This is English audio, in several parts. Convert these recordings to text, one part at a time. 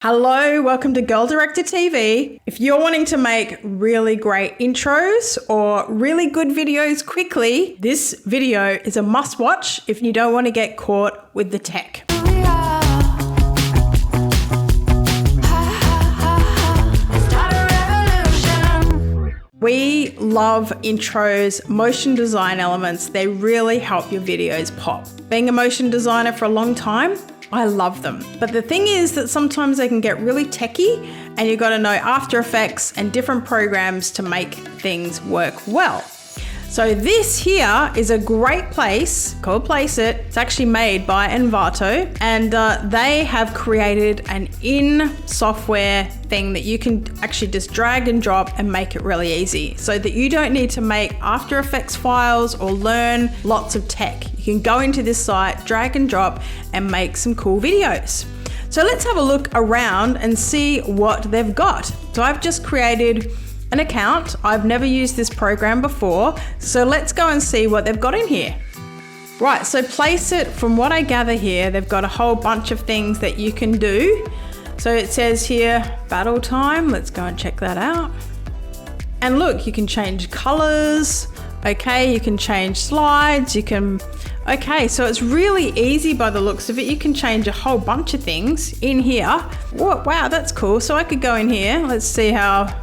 Hello, welcome to Girl Director TV. If you're wanting to make really great intros or really good videos quickly, this video is a must watch if you don't want to get caught with the tech. We love intros, motion design elements. They really help your videos pop. Being a motion designer for a long time, I love them. But the thing is that sometimes they can get really techie and you've got to know After Effects and different programs to make things work well. So this here is a great place called Placeit. It's actually made by Envato, and they have created an in-software thing that you can actually just drag and drop and make it really easy so that you don't need to make After Effects files or learn lots of tech. You can go into this site, drag and drop, and make some cool videos. So let's have a look around and see what they've got. So I've just created an account. I've never used this program before, so let's go and see what they've got in here. Right, so Placeit, from what I gather here, they've got a whole bunch of things that you can do. So it says here, battle time. Let's go and check that out. And look, you can change colors. Okay, you can change slides. Okay, so it's really easy by the looks of it. You can change a whole bunch of things in here. Whoa, wow, that's cool. So I could go in here. Let's see how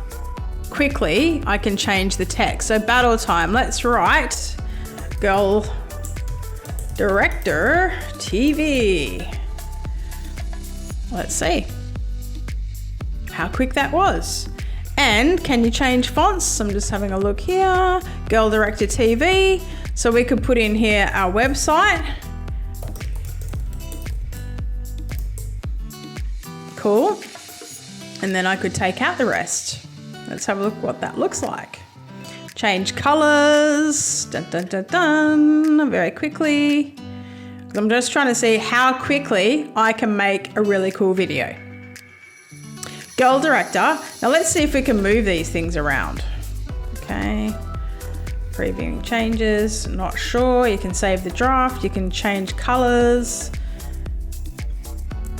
quickly I can change the text. So battle time, let's write Girl Director TV. Let's see how quick that was. And can you change fonts? I'm just having a look here. Girl Director TV. So we could put in here our website. Cool. And then I could take out the rest. Let's have a look what that looks like. Change colors, dun, dun, dun, dun, very quickly. I'm just trying to see how quickly I can make a really cool video. Girl Director. Now let's see if we can move these things around. Okay. Previewing changes, not sure. You can save the draft. You can change colors.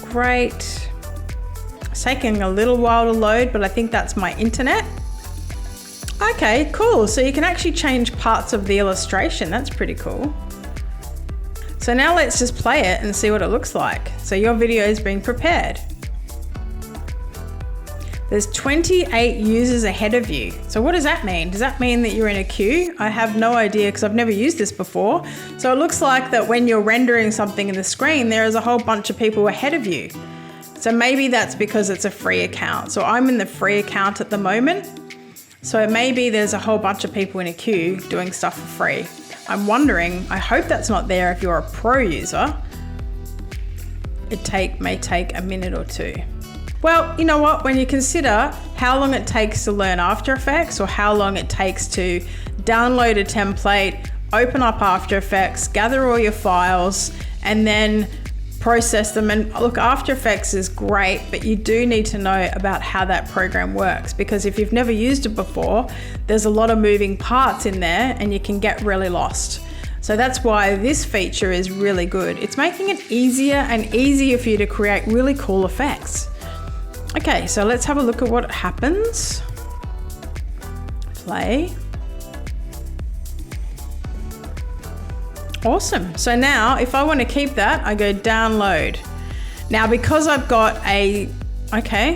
Great. It's taking a little while to load, but I think that's my internet. Okay, cool. So you can actually change parts of the illustration. That's pretty cool. So now let's just play it and see what it looks like. So your video is being prepared. There's 28 users ahead of you. So what does that mean? Does that mean that you're in a queue? I have no idea because I've never used this before. So it looks like that when you're rendering something in the screen, there is a whole bunch of people ahead of you. So maybe that's because it's a free account. So I'm in the free account at the moment. So maybe there's a whole bunch of people in a queue doing stuff for free. I'm wondering, I hope that's not there if you're a pro user. It may take a minute or two. Well, you know what? When you consider how long it takes to learn After Effects or how long it takes to download a template, open up After Effects, gather all your files, and then process them. And look, After Effects is great, but you do need to know about how that program works, because if you've never used it before, there's a lot of moving parts in there and you can get really lost. So that's why this feature is really good. It's making it easier and easier for you to create really cool effects. Okay, so let's have a look at what happens. Play. Awesome. So now if I want to keep that, I go download. Now because I've got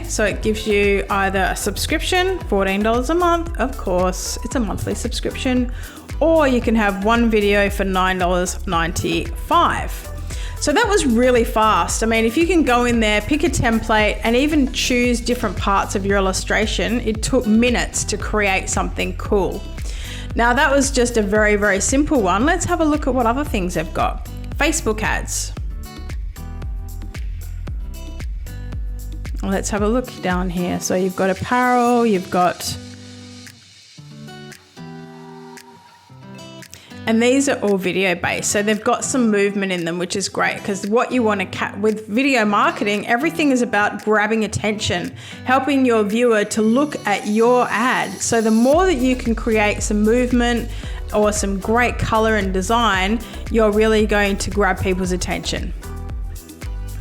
so it gives you either a subscription, $14 a month, of course, it's a monthly subscription, or you can have one video for $9.95. So that was really fast. I mean, if you can go in there, pick a template, and even choose different parts of your illustration, it took minutes to create something cool. Now that was just a very, very simple one. Let's have a look at what other things they've got. Facebook ads. Let's have a look down here. So you've got apparel, you've got, and these are all video based. So they've got some movement in them, which is great, because what you want to with video marketing, everything is about grabbing attention, helping your viewer to look at your ad. So the more that you can create some movement or some great color and design, you're really going to grab people's attention.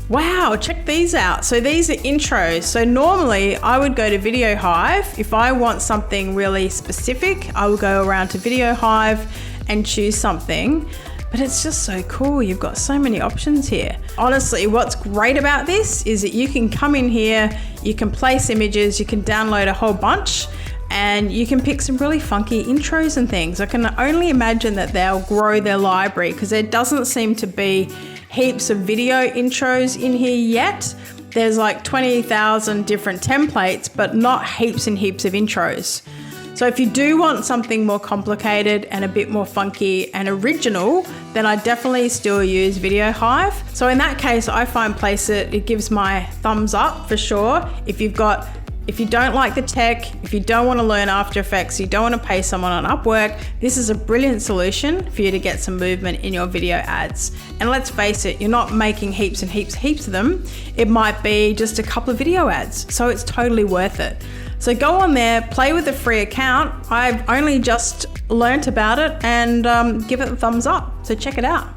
Wow, check these out. So these are intros. So normally I would go to Video Hive. If I want something really specific, I will go around to Video Hive and choose something. But it's just so cool. You've got so many options here. Honestly, what's great about this is that you can come in here, you can place images, you can download a whole bunch, and you can pick some really funky intros and things. I can only imagine that they'll grow their library because there doesn't seem to be heaps of video intros in here yet. There's like 20,000 different templates, but not heaps and heaps of intros. So if you do want something more complicated and a bit more funky and original, then I definitely still use Video Hive. So in that case, I find Placeit, it gives my thumbs up for sure. If you don't like the tech, if you don't want to learn After Effects, you don't want to pay someone on Upwork, this is a brilliant solution for you to get some movement in your video ads. And let's face it, you're not making heaps and heaps of them. It might be just a couple of video ads, so it's totally worth it. So go on there, play with a free account. I've only just learnt about it and give it a thumbs up, so check it out.